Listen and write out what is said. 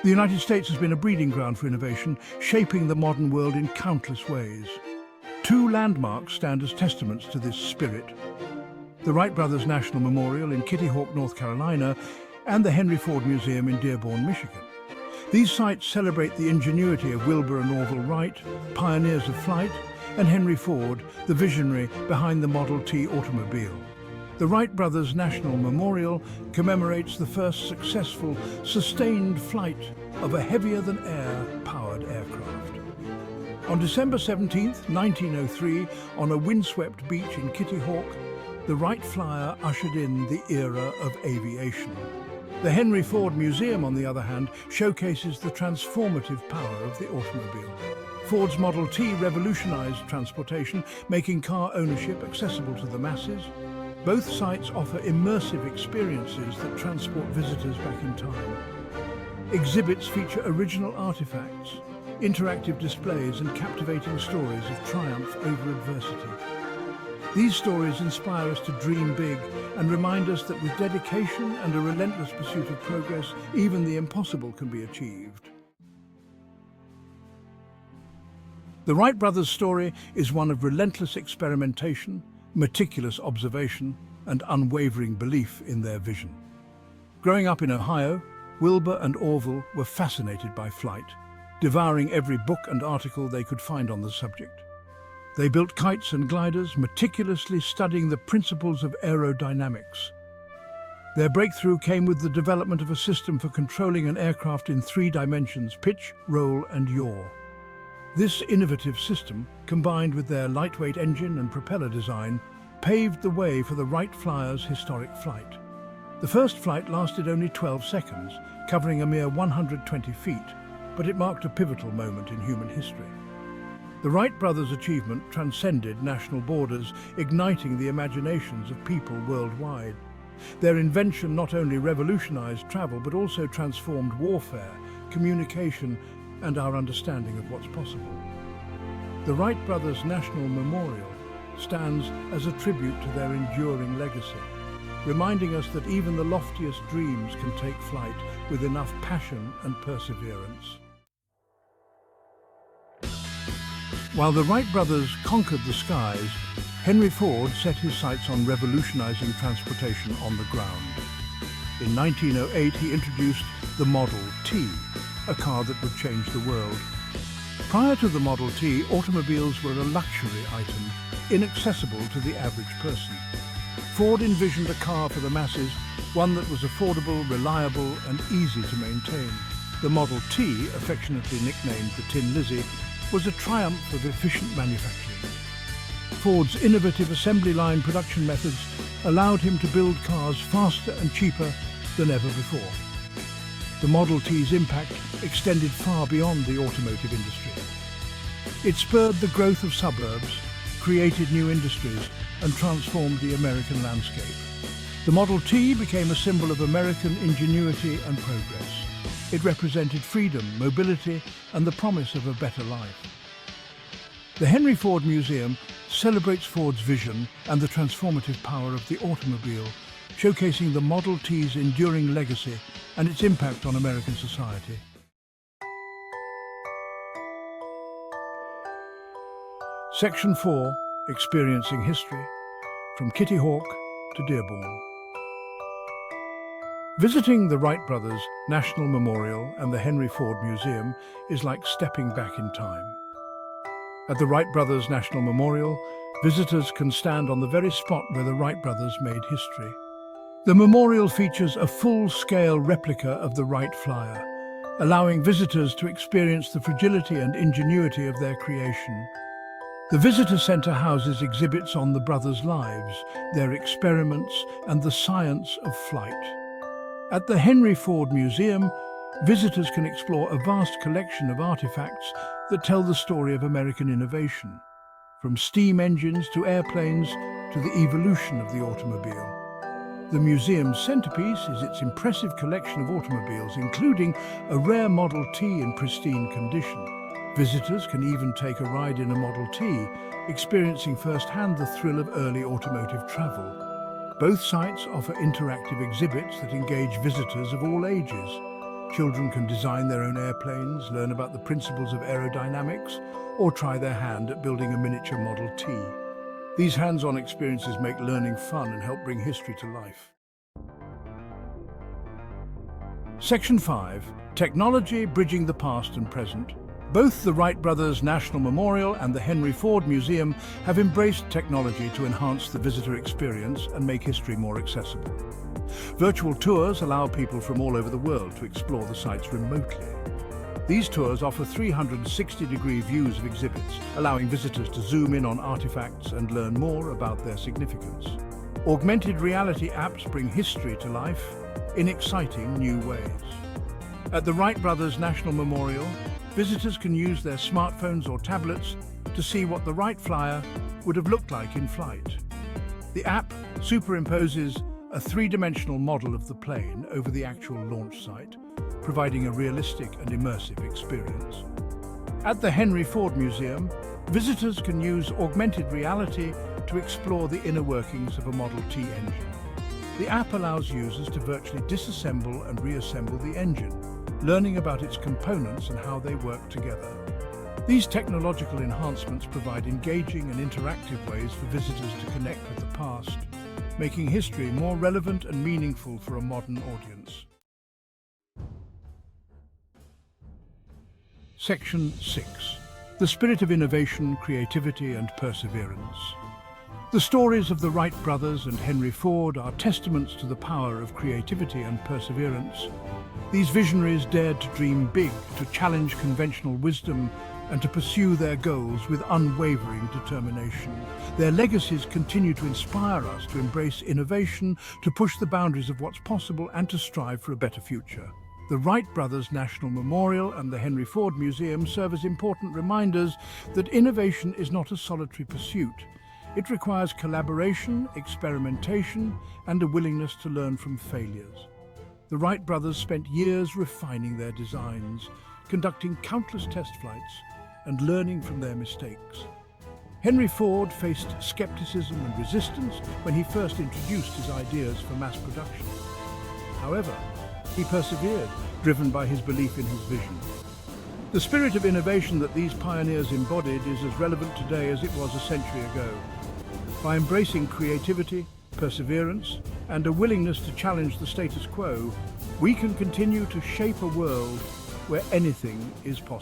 The United States has been a breeding ground for innovation, shaping the modern world in countless ways. Two landmarks stand as testaments to this spirit: the Wright Brothers National Memorial in Kitty Hawk, North Carolina, and the Henry Ford Museum in Dearborn, Michigan. These sites celebrate the ingenuity of Wilbur and Orville Wright, pioneers of flight, and Henry Ford, the visionary behind the Model T automobile. The Wright Brothers National Memorial commemorates the first successful, sustained flight of a heavier-than-air powered aircraft. On December 17, 1903, on a windswept beach in Kitty Hawk, the Wright Flyer ushered in the era of aviation. The Henry Ford Museum, on the other hand, showcases the transformative power of the automobile. Ford's Model T revolutionized transportation, making car ownership accessible to the masses. Both sites offer immersive experiences that transport visitors back in time. Exhibits feature original artifacts, interactive displays, and captivating stories of triumph over adversity. These stories inspire us to dream big and remind us that with dedication and a relentless pursuit of progress, even the impossible can be achieved. The Wright brothers' story is one of relentless experimentation, meticulous observation, and unwavering belief in their vision. Growing up in Ohio, Wilbur and Orville were fascinated by flight, devouring every book and article they could find on the subject. They built kites and gliders, meticulously studying the principles of aerodynamics. Their breakthrough came with the development of a system for controlling an aircraft in 3 dimensions: pitch, roll, and yaw. This innovative system, combined with their lightweight engine and propeller design, paved the way for the Wright Flyer's historic flight. The first flight lasted only 12 seconds, covering a mere 120 feet, but it marked a pivotal moment in human history. The Wright brothers' achievement transcended national borders, igniting the imaginations of people worldwide. Their invention not only revolutionized travel, but also transformed warfare, communication, and our understanding of what's possible. The Wright Brothers National Memorial stands as a tribute to their enduring legacy, reminding us that even the loftiest dreams can take flight with enough passion and perseverance. While the Wright brothers conquered the skies, Henry Ford set his sights on revolutionizing transportation on the ground. In 1908, he introduced the Model T, a car that would change the world. Prior to the Model T, automobiles were a luxury item, inaccessible to the average person. Ford envisioned a car for the masses, one that was affordable, reliable, and easy to maintain. The Model T, affectionately nicknamed the Tin Lizzie, was a triumph of efficient manufacturing. Ford's innovative assembly line production methods allowed him to build cars faster and cheaper than ever before. The Model T's impact extended far beyond the automotive industry. It spurred the growth of suburbs, created new industries, and transformed the American landscape. The Model T became a symbol of American ingenuity and progress. It represented freedom, mobility, and the promise of a better life. The Henry Ford Museum celebrates Ford's vision and the transformative power of the automobile, showcasing the Model T's enduring legacy and its impact on American society. Section 4, Experiencing History, from Kitty Hawk to Dearborn. Visiting the Wright Brothers National Memorial and the Henry Ford Museum is like stepping back in time. At the Wright Brothers National Memorial, visitors can stand on the very spot where the Wright brothers made history. The memorial features a full-scale replica of the Wright Flyer, allowing visitors to experience the fragility and ingenuity of their creation. The visitor center houses exhibits on the brothers' lives, their experiments, and the science of flight. At the Henry Ford Museum, visitors can explore a vast collection of artifacts that tell the story of American innovation, from steam engines to airplanes to the evolution of the automobile. The museum's centerpiece is its impressive collection of automobiles, including a rare Model T in pristine condition. Visitors can even take a ride in a Model T, experiencing firsthand the thrill of early automotive travel. Both sites offer interactive exhibits that engage visitors of all ages. Children can design their own airplanes, learn about the principles of aerodynamics, or try their hand at building a miniature Model T. These hands-on experiences make learning fun and help bring history to life. Section 5. Technology bridging the past and present. Both the Wright Brothers National Memorial and the Henry Ford Museum have embraced technology to enhance the visitor experience and make history more accessible. Virtual tours allow people from all over the world to explore the sites remotely. These tours offer 360-degree views of exhibits, allowing visitors to zoom in on artifacts and learn more about their significance. Augmented reality apps bring history to life in exciting new ways. At the Wright Brothers National Memorial, visitors can use their smartphones or tablets to see what the Wright Flyer would have looked like in flight. The app superimposes a three-dimensional model of the plane over the actual launch site, providing a realistic and immersive experience. At the Henry Ford Museum, visitors can use augmented reality to explore the inner workings of a Model T engine. The app allows users to virtually disassemble and reassemble the engine, learning about its components and how they work together. These technological enhancements provide engaging and interactive ways for visitors to connect with the past, making history more relevant and meaningful for a modern audience. Section 6. The spirit of innovation, creativity and perseverance. The stories of the Wright brothers and Henry Ford are testaments to the power of creativity and perseverance. These visionaries dared to dream big, to challenge conventional wisdom, and to pursue their goals with unwavering determination. Their legacies continue to inspire us to embrace innovation, to push the boundaries of what's possible, and to strive for a better future. The Wright Brothers National Memorial and the Henry Ford Museum serve as important reminders that innovation is not a solitary pursuit. It requires collaboration, experimentation, and a willingness to learn from failures. The Wright brothers spent years refining their designs, conducting countless test flights, and learning from their mistakes. Henry Ford faced skepticism and resistance when he first introduced his ideas for mass production. However, he persevered, driven by his belief in his vision. The spirit of innovation that these pioneers embodied is as relevant today as it was a century ago. By embracing creativity, perseverance, and a willingness to challenge the status quo, we can continue to shape a world where anything is possible.